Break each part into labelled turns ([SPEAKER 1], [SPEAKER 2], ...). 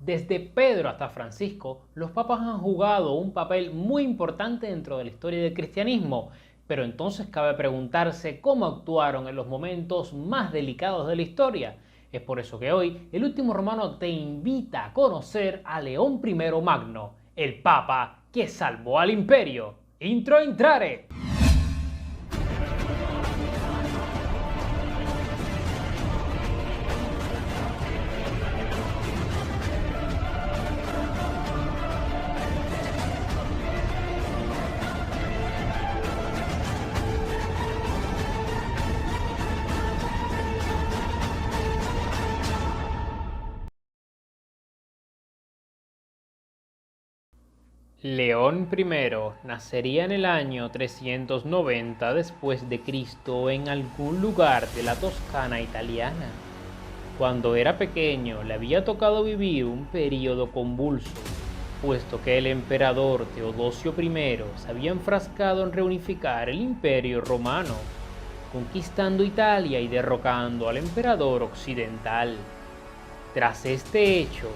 [SPEAKER 1] Desde Pedro hasta Francisco, los papas han jugado un papel muy importante dentro de la historia del cristianismo, pero entonces cabe preguntarse cómo actuaron en los momentos más delicados de la historia. Es por eso que hoy el último romano te invita a conocer a León I Magno, el papa que salvó al imperio. Intro intrare. León I nacería en el año 390 después de Cristo en algún lugar de la Toscana italiana. Cuando era pequeño le había tocado vivir un período convulso, puesto que el emperador Teodosio I se había enfrascado en reunificar el imperio romano, conquistando Italia y derrocando al emperador occidental. Tras este hecho,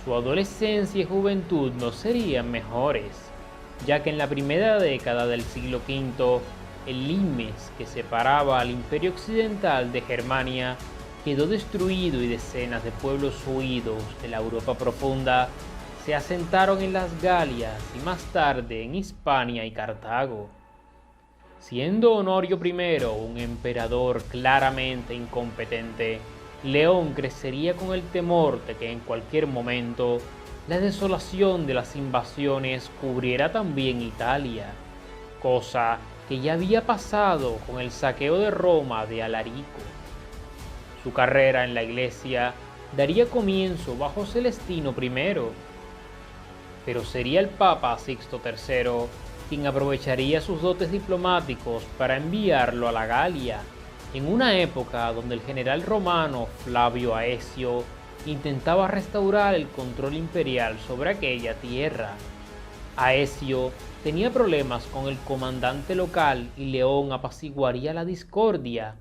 [SPEAKER 1] su adolescencia y juventud no serían mejores, ya que en la primera década del siglo V, el limes que separaba al imperio occidental de Germania quedó destruido y decenas de pueblos huidos de la Europa profunda se asentaron en las Galias y más tarde en Hispania y Cartago. Siendo Honorio I un emperador claramente incompetente, León crecería con el temor de que en cualquier momento la desolación de las invasiones cubriera también Italia, cosa que ya había pasado con el saqueo de Roma de Alarico. Su carrera en la Iglesia daría comienzo bajo Celestino I, pero sería el Papa Sixto III quien aprovecharía sus dotes diplomáticos para enviarlo a la Galia, en una época donde el general romano Flavio Aecio intentaba restaurar el control imperial sobre aquella tierra. Aecio tenía problemas con el comandante local y León apaciguaría la discordia,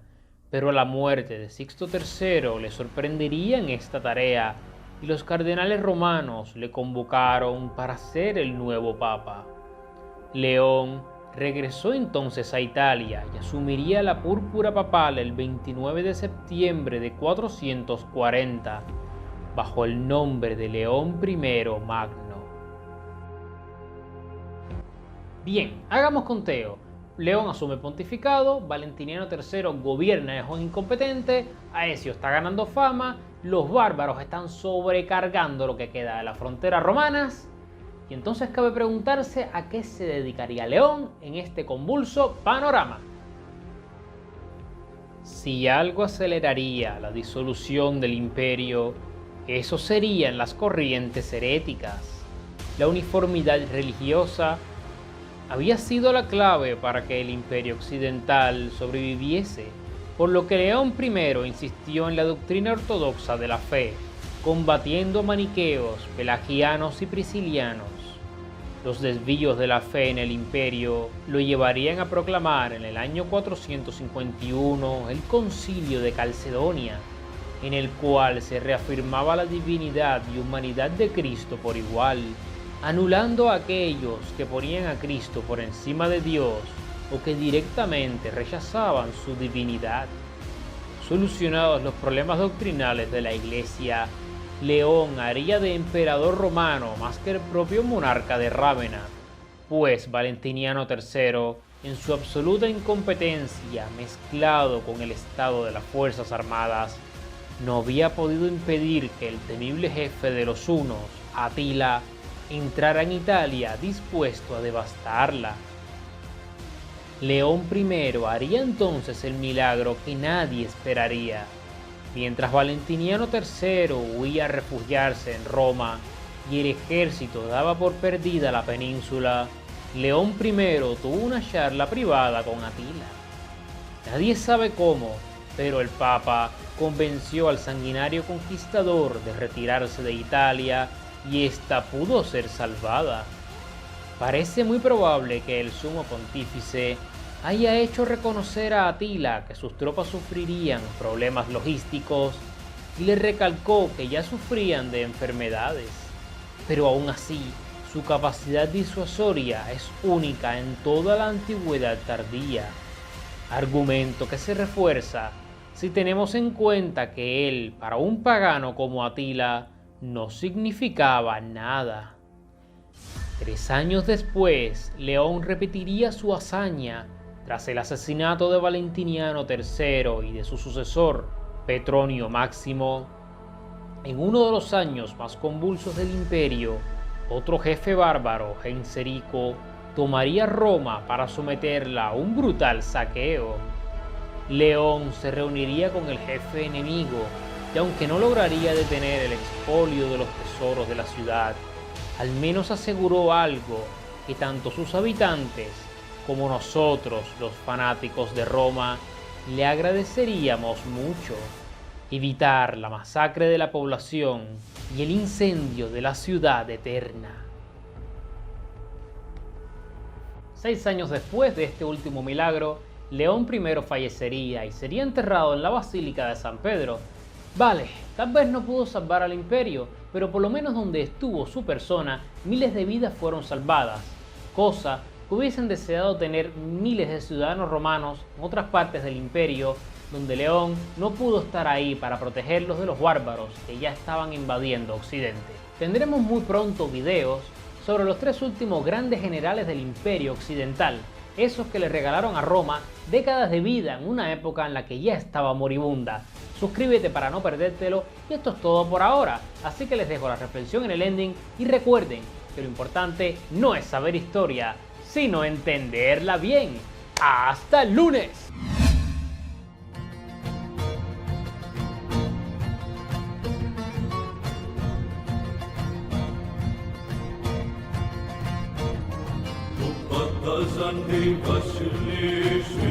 [SPEAKER 1] pero la muerte de Sixto III le sorprendería en esta tarea y los cardenales romanos le convocaron para ser el nuevo papa. León regresó entonces a Italia y asumiría la púrpura papal el 29 de septiembre de 440, bajo el nombre de León I Magno. Bien, hagamos conteo. León asume pontificado, Valentiniano III gobierna, es un incompetente, Aecio está ganando fama, los bárbaros están sobrecargando lo que queda de las fronteras romanas. Y entonces cabe preguntarse a qué se dedicaría León en este convulso panorama. Si algo aceleraría la disolución del imperio, eso serían las corrientes heréticas. La uniformidad religiosa había sido la clave para que el imperio occidental sobreviviese, por lo que León I insistió en la doctrina ortodoxa de la fe, combatiendo maniqueos, pelagianos y priscilianos. Los desvíos de la fe en el imperio lo llevarían a proclamar en el año 451 el Concilio de Calcedonia, en el cual se reafirmaba la divinidad y humanidad de Cristo por igual, anulando a aquellos que ponían a Cristo por encima de Dios o que directamente rechazaban su divinidad. Solucionados los problemas doctrinales de la Iglesia, León haría de emperador romano más que el propio monarca de Rávena, pues Valentiniano III, en su absoluta incompetencia mezclado con el estado de las Fuerzas Armadas, no había podido impedir que el temible jefe de los hunos, Atila, entrara en Italia dispuesto a devastarla. León I haría entonces el milagro que nadie esperaría. Mientras Valentiniano III huía a refugiarse en Roma y el ejército daba por perdida la península, León I tuvo una charla privada con Atila. Nadie sabe cómo, pero el Papa convenció al sanguinario conquistador de retirarse de Italia y ésta pudo ser salvada. Parece muy probable que el sumo pontífice haya hecho reconocer a Atila que sus tropas sufrirían problemas logísticos y le recalcó que ya sufrían de enfermedades. Pero aún así, su capacidad disuasoria es única en toda la antigüedad tardía, argumento que se refuerza si tenemos en cuenta que él, para un pagano como Atila, no significaba nada. 3 años después, León repetiría su hazaña tras el asesinato de Valentiniano III y de su sucesor, Petronio Máximo. En uno de los años más convulsos del imperio, otro jefe bárbaro, Genserico, tomaría Roma para someterla a un brutal saqueo. León se reuniría con el jefe enemigo y aunque no lograría detener el expolio de los tesoros de la ciudad, al menos aseguró algo que tanto sus habitantes como nosotros, los fanáticos de Roma, le agradeceríamos mucho: evitar la masacre de la población y el incendio de la ciudad eterna. 6 años después de este último milagro, León I fallecería y sería enterrado en la Basílica de San Pedro. Vale, tal vez no pudo salvar al imperio, pero por lo menos donde estuvo su persona, miles de vidas fueron salvadas, cosa que hubiesen deseado tener miles de ciudadanos romanos en otras partes del imperio, donde León no pudo estar ahí para protegerlos de los bárbaros que ya estaban invadiendo Occidente. Tendremos muy pronto videos sobre los 3 últimos grandes generales del imperio occidental, esos que le regalaron a Roma décadas de vida en una época en la que ya estaba moribunda. Suscríbete para no perdértelo y esto es todo por ahora, así que les dejo la reflexión en el ending y recuerden que lo importante no es saber historia, sino entenderla bien. ¡Hasta el lunes!
[SPEAKER 2] Kazandı başını